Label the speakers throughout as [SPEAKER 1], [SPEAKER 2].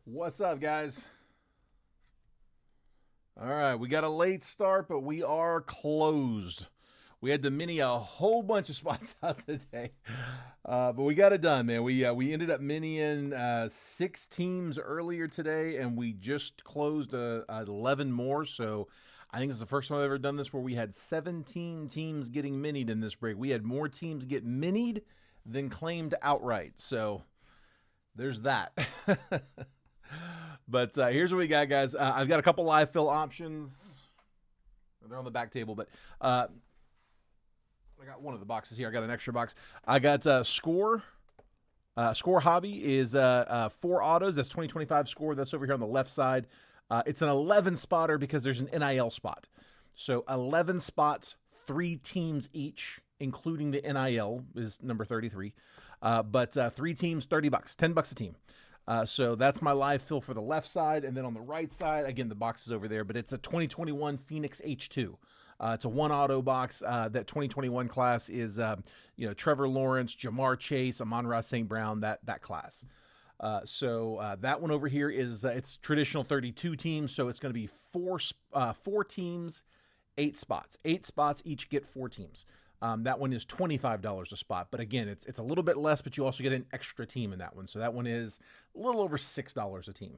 [SPEAKER 1] What's up, guys? All right, we got a late start, but we are closed. We had to mini a whole bunch of spots out today, but we got it done, man. We ended up miniing 6 teams earlier today, and we just closed 11 more. So I think it's the first time I've ever done this where we had 17 teams getting minied in this break. We had more teams get minied than claimed outright. So there's that. But here's what we got, guys. I've got a couple live fill options. They're on the back table, but I got one of the boxes here. I got an extra box. I got Score. Score Hobby is 4 autos. That's 2025 Score. That's over here on the left side. It's an 11 spotter because there's an NIL spot. So 11 spots, 3 teams each, including the NIL is number 33. But 3 teams, $30, $10 a team. So that's my live fill for the left side. And then on the right side, again, the box is over there, but it's a 2021 Phoenix H2. It's a 1 auto box. That 2021 class is, Trevor Lawrence, Jamar Chase, Amon-Ra St. Brown, that class. So that one over here is, it's traditional 32 teams. So it's going to be 4 teams, 8 spots. 8 spots, each get 4 teams. That one is $25 a spot, but again, it's a little bit less, but you also get an extra team in that one. So that one is a little over $6 a team.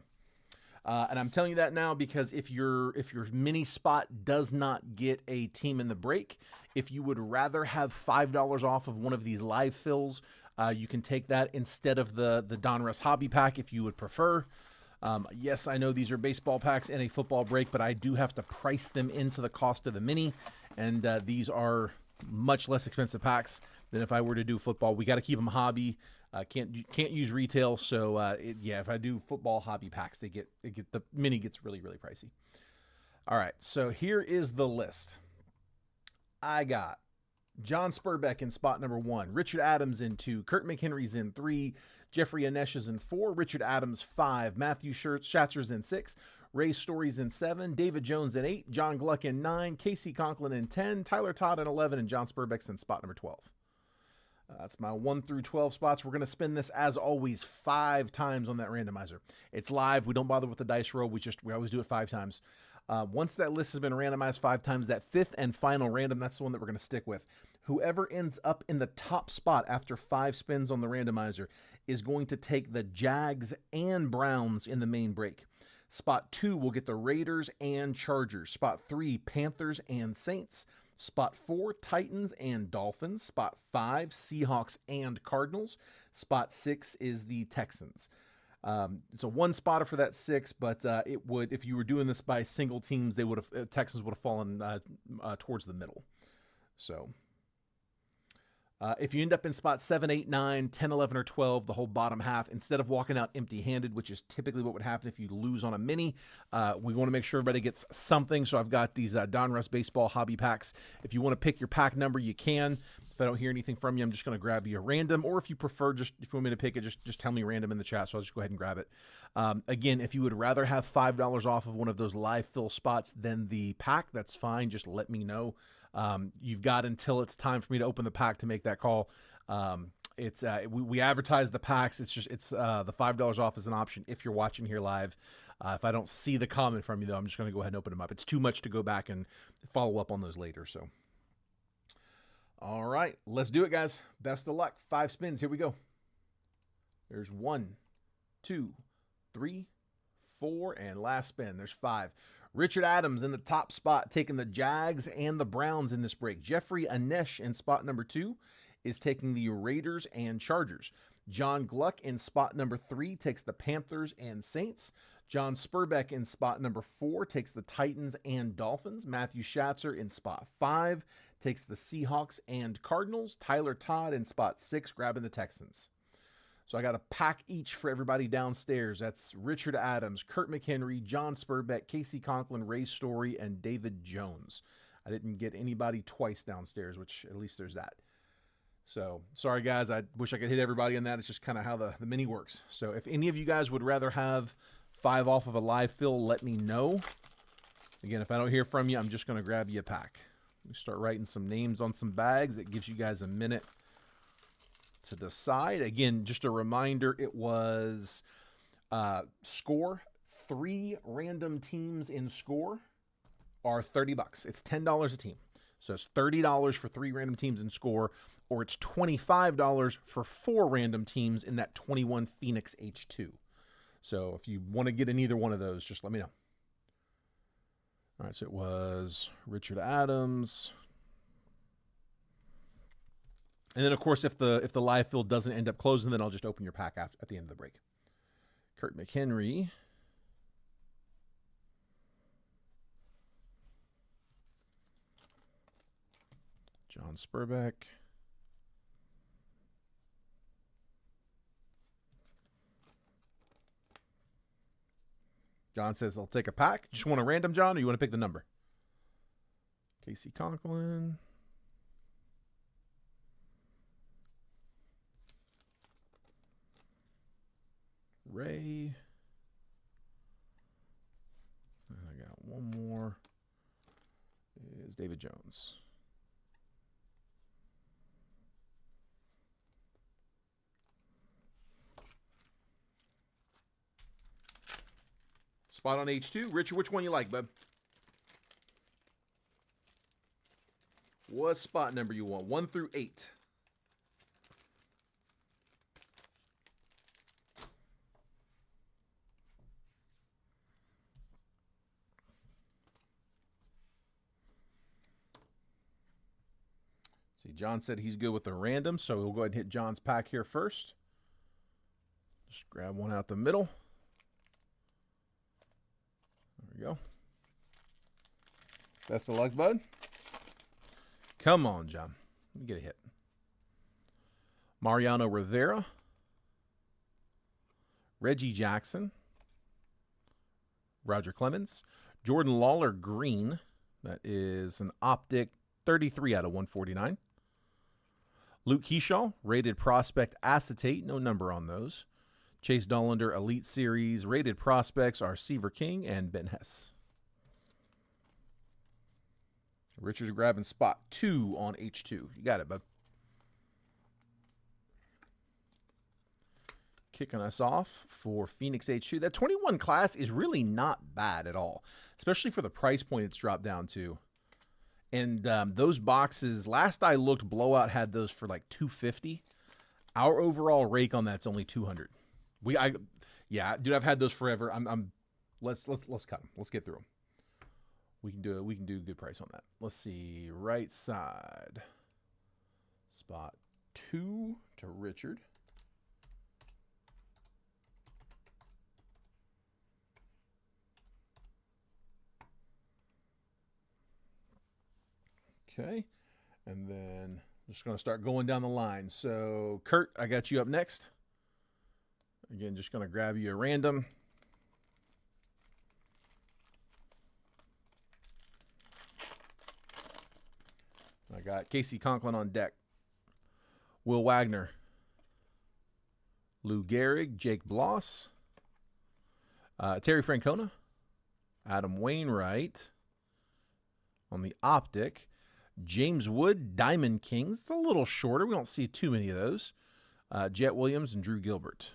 [SPEAKER 1] And I'm telling you that now because if your mini spot does not get a team in the break, if you would rather have $5 off of one of these live fills, you can take that instead of the Donruss Hobby Pack if you would prefer. Yes, I know these are baseball packs and a football break, but I do have to price them into the cost of the mini, and these are much less expensive packs than if I were to do football. We got to keep them hobby. Can't use retail. So if I do football hobby packs, the mini gets really pricey. All right, so here is the list. I got John Spurbeck in spot number 1, Richard Adams in 2, Kurt McHenry's in 3, Jeffrey Anesh is in 4, Richard Adams 5, Matthew Schatzer's in 6, Ray Story's in 7, David Jones in 8, John Gluck in 9, Casey Conklin in 10, Tyler Todd in 11, and John Spurbeck's in spot number 12. That's my 1 through 12 spots. We're going to spin this, as always, 5 times on that randomizer. It's live. We don't bother with the dice roll. We always do it 5 times. Once that list has been randomized 5 times, that 5th and final random, that's the one that we're going to stick with. Whoever ends up in the top spot after 5 spins on the randomizer is going to take the Jags and Browns in the main break. Spot 2 will get the Raiders and Chargers. Spot 3, Panthers and Saints. Spot 4, Titans and Dolphins. Spot 5, Seahawks and Cardinals. Spot 6 is the Texans. It's a 1 spotter for that 6, but it would, if you were doing this by single teams, Texans would have fallen towards the middle. So if you end up in spot 7, 8, 9, 10, 11, or 12, the whole bottom half, instead of walking out empty-handed, which is typically what would happen if you lose on a mini, we want to make sure everybody gets something. So I've got these Donruss Baseball Hobby Packs. If you want to pick your pack number, you can. If I don't hear anything from you, I'm just going to grab you a random. Or if you prefer, if you want me to pick it, just tell me random in the chat, so I'll just go ahead and grab it. Again, if you would rather have $5 off of one of those live fill spots than the pack, that's fine. Just let me know. You've got until it's time for me to open the pack to make that call. We advertise the packs. It's the $5 off is an option if you're watching here live. If I don't see the comment from you, though, I'm just going to go ahead and open them up. It's too much to go back and follow up on those later. So, all right, let's do it, guys. Best of luck. 5 spins. Here we go. There's 1, 2, 3, 4, and last spin. There's 5. Richard Adams in the top spot, taking the Jags and the Browns in this break. Jeffrey Anesh in spot number 2 is taking the Raiders and Chargers. John Gluck in spot number 3 takes the Panthers and Saints. John Spurbeck in spot number 4 takes the Titans and Dolphins. Matthew Schatzer in spot 5 takes the Seahawks and Cardinals. Tyler Todd in spot 6 grabbing the Texans. So I got a pack each for everybody downstairs. That's Richard Adams, Kurt McHenry, John Spurbeck, Casey Conklin, Ray Story, and David Jones. I didn't get anybody twice downstairs, which at least there's that. So sorry, guys. I wish I could hit everybody on that. It's just kind of how the mini works. So if any of you guys would rather have 5 off of a live fill, let me know. Again, if I don't hear from you, I'm just going to grab you a pack. We start writing some names on some bags. It gives you guys a minute to decide. Again, just a reminder, it was Score, 3 random teams in Score are $30. It's $10 a team. So it's $30 for 3 random teams in Score, or it's $25 for 4 random teams in that 21 Phoenix H2. So if you want to get in either one of those, just let me know. All right, so it was Richard Adams. And then, of course, if the live fill doesn't end up closing, then I'll just open your pack at the end of the break. Kurt McHenry. John Spurbeck. John says, I'll take a pack. Just want a random, John, or you want to pick the number? Casey Conklin. Ray. And I got one more. Is David Jones. Spot on H2. Richard, which one you like, bud? What spot number you want? 1 through 8. See, John said he's good with the random, so we'll go ahead and hit John's pack here first. Just grab one out the middle. There we go. Best of luck, bud. Come on, John. Let me get a hit. Mariano Rivera. Reggie Jackson. Roger Clemens. Jordan Lawler Green. That is an optic 33 out of 149. Luke Keyshaw, rated prospect acetate, no number on those. Chase Dollander Elite Series, rated prospects are Seaver King and Ben Hess. Richard's grabbing spot 2 on H2. You got it, bud. Kicking us off for Phoenix H2. That 21 class is really not bad at all, especially for the price point it's dropped down to. And those boxes, last I looked, Blowout had those for like $250. Our overall rake on that's only $200. Yeah, dude, I've had those forever. Let's cut them. Let's get through them. We can do a good price on that. Let's see, right side, spot 2 to Richard. Okay, and then I'm just going to start going down the line. So, Kurt, I got you up next. Again, just going to grab you a random. I got Casey Conklin on deck. Will Wagner. Lou Gehrig, Jake Bloss. Terry Francona. Adam Wainwright. On the optic. James Wood, Diamond Kings. It's a little shorter. We don't see too many of those. Jet Williams and Drew Gilbert.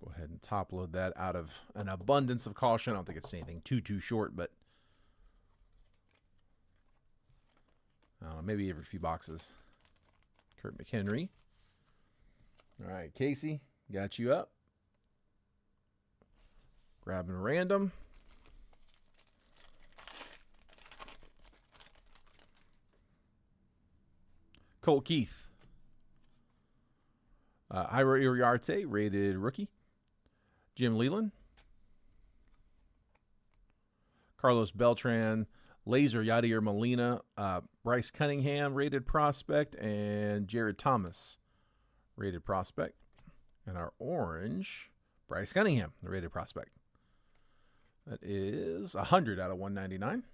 [SPEAKER 1] Go ahead and top load that out of an abundance of caution. I don't think it's anything too short, but maybe every few boxes. Kurt McHenry. All right, Casey, got you up. Grabbing a random. Colt Keith. Jairo Iriarte, rated rookie. Jim Leland. Carlos Beltran. Laser Yadier Molina. Bryce Cunningham, rated prospect. And Jared Thomas, rated prospect. And our orange, Bryce Cunningham, the rated prospect. That is 100 out of 199.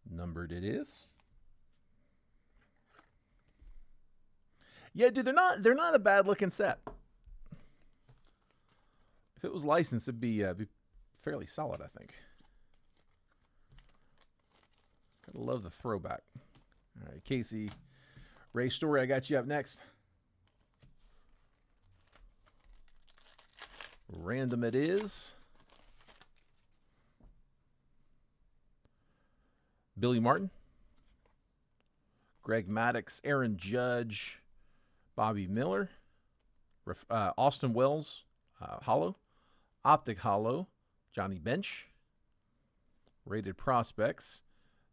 [SPEAKER 1] Numbered it is. Yeah, dude, they're not a bad looking set. If it was licensed, it'd be fairly solid, I think. Gotta love the throwback. All right, Casey, Ray Story, I got you up next. Random it is. Billy Martin, Greg Maddux, Aaron Judge, Bobby Miller, Austin Wells, Hollow, Optic Hollow, Johnny Bench, Rated Prospects,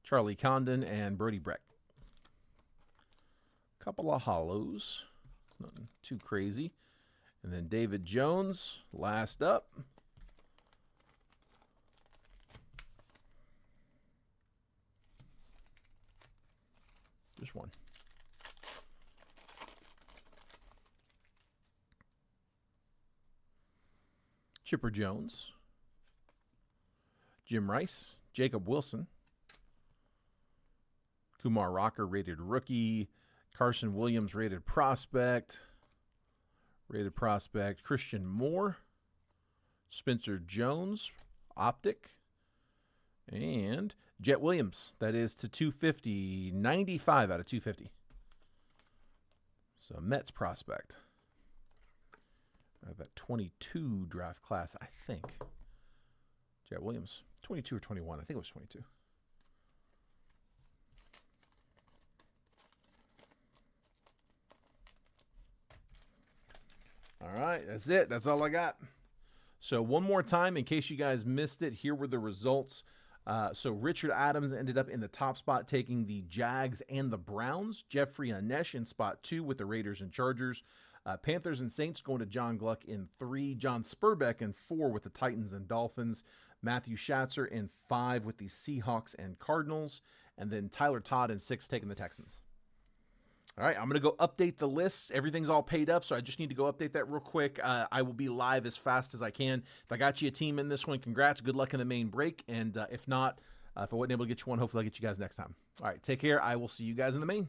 [SPEAKER 1] Charlie Condon, and Brody Breck. Couple of hollows, nothing too crazy. And then David Jones, last up. Just one. Chipper Jones, Jim Rice, Jacob Wilson, Kumar Rocker, rated rookie, Carson Williams, rated prospect, Christian Moore, Spencer Jones, optic, and Jet Williams. That is to 250, 95 out of 250. So Mets prospect. That 22 draft class, I think. Jet Williams, 22 or 21. I think it was 22. All right, that's it. That's all I got. So one more time, in case you guys missed it, here were the results. So Richard Adams ended up in the top spot, taking the Jags and the Browns. Jeffrey Anesh in spot 2 with the Raiders and Chargers. Panthers and Saints going to John Gluck in 3. John Spurbeck in 4 with the Titans and Dolphins. Matthew Schatzer in 5 with the Seahawks and Cardinals. And then Tyler Todd in 6 taking the Texans. All right, I'm going to go update the lists. Everything's all paid up, so I just need to go update that real quick. I will be live as fast as I can. If I got you a team in this one, congrats. Good luck in the main break. And if not, if I wasn't able to get you one, hopefully I'll get you guys next time. All right, take care. I will see you guys in the main.